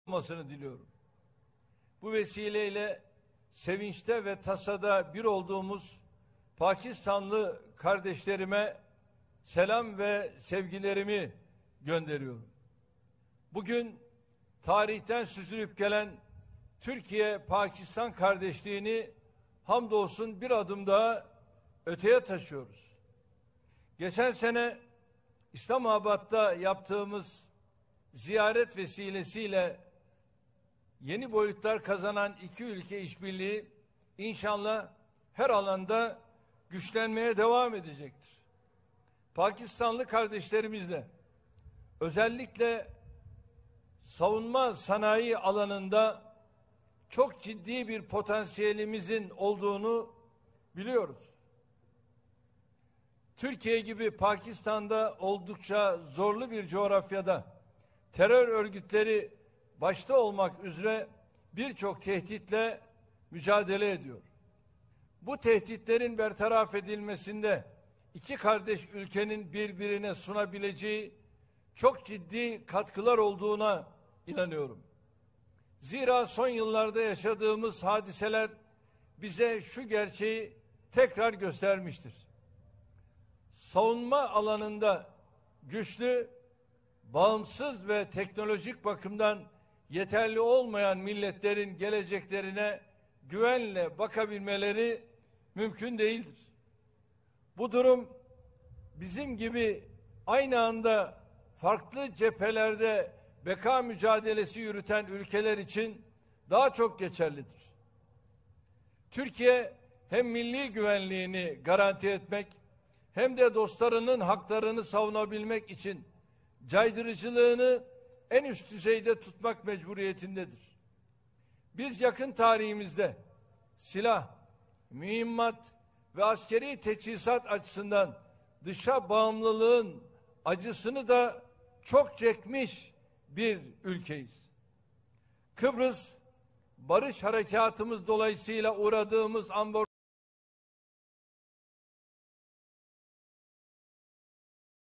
olmasını diliyorum. Bu vesileyle sevinçte ve tasada bir olduğumuz Pakistanlı kardeşlerime selam ve sevgilerimi gönderiyorum. Bugün tarihten süzülüp gelen Türkiye-Pakistan kardeşliğini hamdolsun bir adım daha öteye taşıyoruz. Geçen sene İslamabad'da yaptığımız ziyaret vesilesiyle yeni boyutlar kazanan iki ülke işbirliği inşallah her alanda güçlenmeye devam edecektir. Pakistanlı kardeşlerimizle özellikle savunma sanayi alanında çok ciddi bir potansiyelimizin olduğunu biliyoruz. Türkiye gibi Pakistan'da oldukça zorlu bir coğrafyada terör örgütleri başta olmak üzere birçok tehditle mücadele ediyor. Bu tehditlerin bertaraf edilmesinde iki kardeş ülkenin birbirine sunabileceği çok ciddi katkılar olduğuna inanıyorum. Zira son yıllarda yaşadığımız hadiseler bize şu gerçeği tekrar göstermiştir. Savunma alanında güçlü, bağımsız ve teknolojik bakımdan yeterli olmayan milletlerin geleceklerine güvenle bakabilmeleri mümkün değildir. Bu durum bizim gibi aynı anda farklı cephelerde beka mücadelesi yürüten ülkeler için daha çok geçerlidir. Türkiye hem milli güvenliğini garanti etmek hem de dostlarının haklarını savunabilmek için caydırıcılığını en üst düzeyde tutmak mecburiyetindedir. Biz yakın tarihimizde silah, mühimmat ve askeri teçhizat açısından dışa bağımlılığın acısını da çok çekmiş bir ülkeyiz. Kıbrıs barış harekatımız dolayısıyla uğradığımız